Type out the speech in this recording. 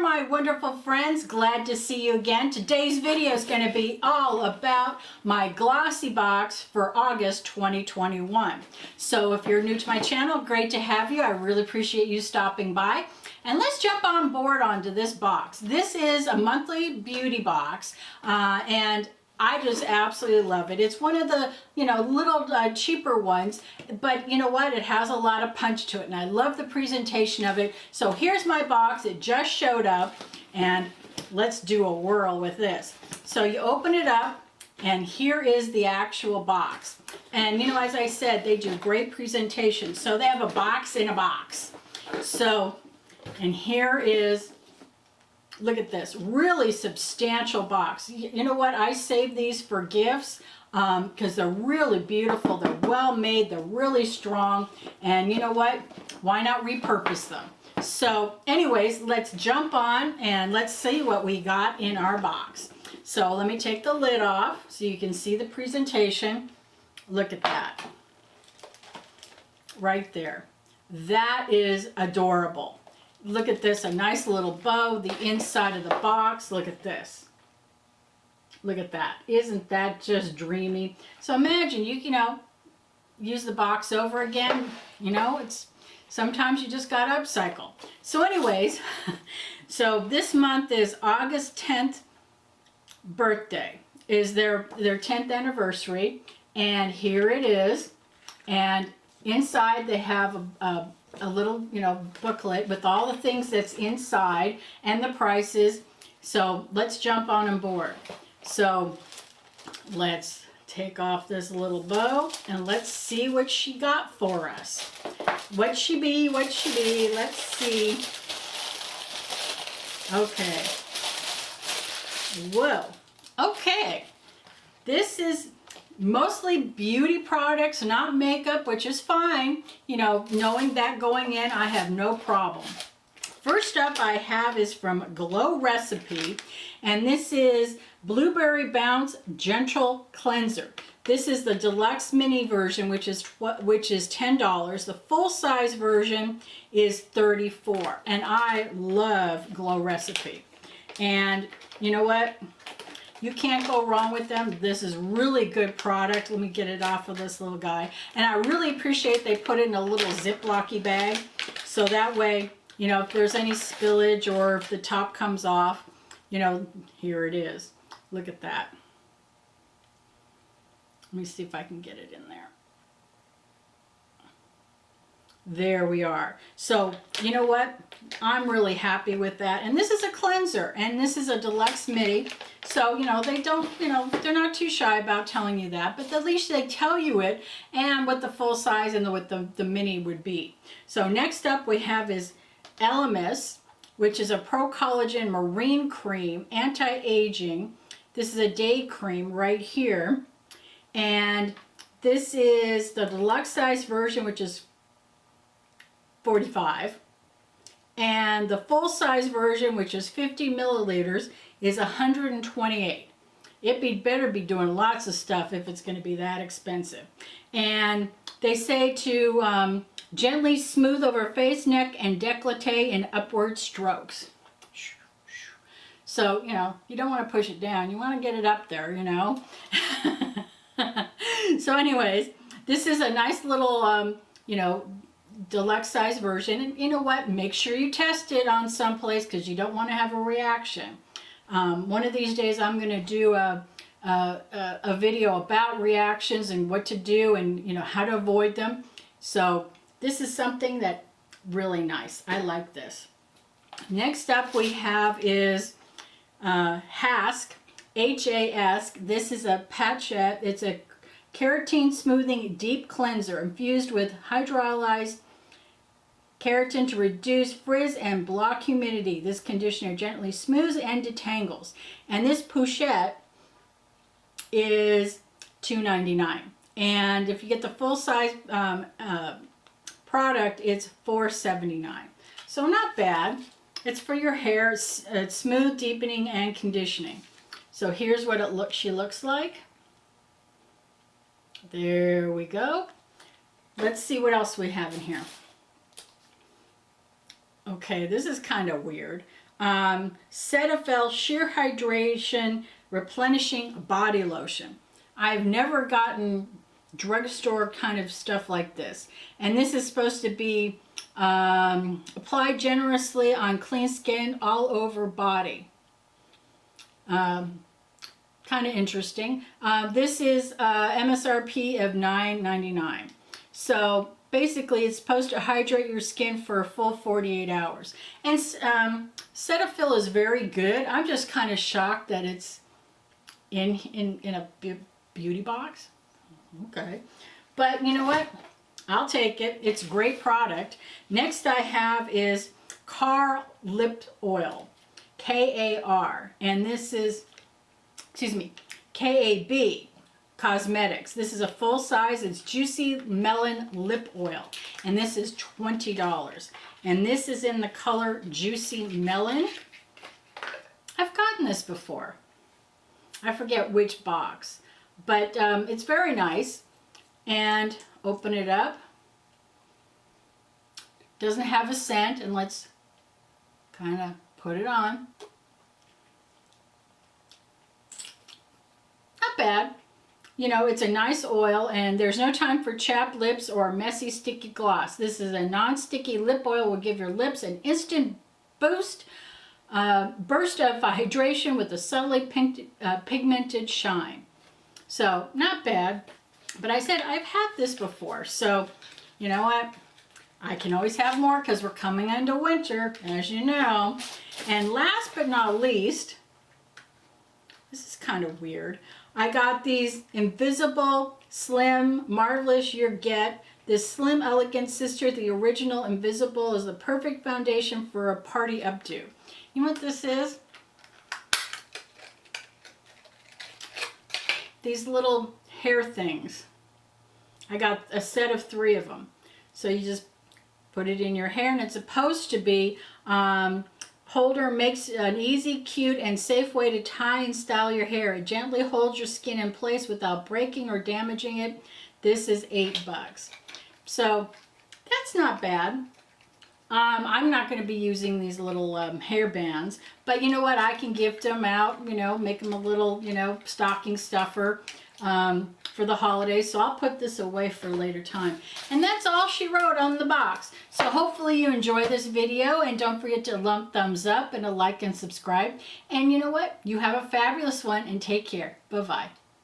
my wonderful friends, glad to see you again. Today's video is going to be all about my Glossy Box for August 2021. So if you're new to my channel, great to have you. I really appreciate you stopping by. And let's jump on board onto this box. This is a monthly beauty box, and I just absolutely love it. It's one of the, little cheaper ones, but you know what? It has a lot of punch to it, and I love the presentation of it. So here's my box. It just showed up, and let's do a whirl with this. So you open it up, and here is the actual box. And as I said, they do great presentations. So they have a box in a box. So, and here is, look at this, really substantial box. You know what? I save these for gifts because they're really beautiful. They're well made. They're really strong. And you know what? Why not repurpose them? So anyways, let's jump on and let's see what we got in our box. So let me take the lid off so you can see the presentation. Look at that. Right there. That is adorable. Look at this, a nice little bow, the inside of the box. Look at this. Look at that. Isn't that just dreamy? So imagine you use the box over again. It's sometimes you just got to upcycle. So anyways, so this month is August 10th birthday. Is their 10th anniversary, and here it is. And inside they have a little, booklet with all the things that's inside and the prices. So let's jump on board. So let's take off this little bow and let's see what she got for us. What she be, let's see. Okay. Whoa. Okay. This is mostly beauty products, not makeup, which is fine. Knowing that going in, I have no problem. First up I have is from Glow Recipe, and this is Blueberry Bounce Gentle Cleanser. This is the deluxe mini version, which is $10. The full size version is $34, and I love Glow Recipe. And you know what? You can't go wrong with them. This is really good product. Let me get it off of this little guy. And I really appreciate they put it in a little Ziploc-y bag. So that way, if there's any spillage or if the top comes off, here it is. Look at that. Let me see if I can get it in there. There we are. So, you know what? I'm really happy with that. And this is a cleanser, and this is a deluxe midi. So, they don't, they're not too shy about telling you that, but at least they tell you it and what the full size and what the mini would be. So next up we have is Elemis, which is a Pro Collagen Marine Cream, anti-aging. This is a day cream right here. And this is the deluxe size version, which is $45, and the full size version, which is 50 milliliters, is $128. It better be doing lots of stuff if it's going to be that expensive. And they say to gently smooth over face, neck, and décolleté in upward strokes. So, you don't want to push it down. You want to get it up there, So anyways, this is a nice little, deluxe size version. And you know what? Make sure you test it on someplace because you don't want to have a reaction. One of these days I'm going to do a video about reactions and what to do and how to avoid them. So this is something that really nice. I like this. Next up we have is Hask, H-A-S-K. This is a patchette. It's a keratin smoothing deep cleanser infused with hydrolyzed keratin to reduce frizz and block humidity. This conditioner gently smooths and detangles. And this pochette is $2.99. And if you get the full size product, it's $4.79. So not bad. It's for your hair. It's smooth, deepening, and conditioning. So here's what she looks like. There we go. Let's see what else we have in here. Okay, this is kind of weird. Cetaphil Sheer Hydration Replenishing Body Lotion. I've never gotten drugstore kind of stuff like this. And this is supposed to be applied generously on clean skin all over body. Kind of interesting. This is MSRP of $9.99. So basically it's supposed to hydrate your skin for a full 48 hours. And Cetaphil is very good. I'm just kind of shocked that it's in a beauty box. Okay. But you know what? I'll take it. It's a great product. Next I have is KAB Lip Oil. KAR. And this is, excuse me, KAB Cosmetics. This is a full size. It's Juicy Melon Lip Oil. And this is $20. And this is in the color Juicy Melon. I've gotten this before. I forget which box. But it's very nice. And open it up. Doesn't have a scent. And let's kind of put it on. Not bad. You know, it's a nice oil, and there's no time for chapped lips or messy, sticky gloss. This is a non-sticky lip oil, will give your lips an instant burst of hydration with a subtly pigmented shine. So, not bad. But I said I've had this before, so you know what? I can always have more because we're coming into winter, as you know. And last but not least, this is kind of weird. I got these Invisible Slim Marvelous Your Get. This Slim Elegant Sister, the original Invisible, is the perfect foundation for a party updo. You know what this is? These little hair things. I got a set of 3 of them. So you just put it in your hair, and it's supposed to be holder, makes an easy, cute, and safe way to tie and style your hair. It gently holds your skin in place without breaking or damaging it. This is $8. So that's not bad. I'm not going to be using these little hair bands, but you know what? I can gift them out, you know, make them a little, you know, stocking stuffer for the holidays. So I'll put this away for a later time. And that's all she wrote on the box. So hopefully you enjoy this video, and don't forget to thumbs up and a like and subscribe. And you know what? You have a fabulous one, and take care. Bye-bye.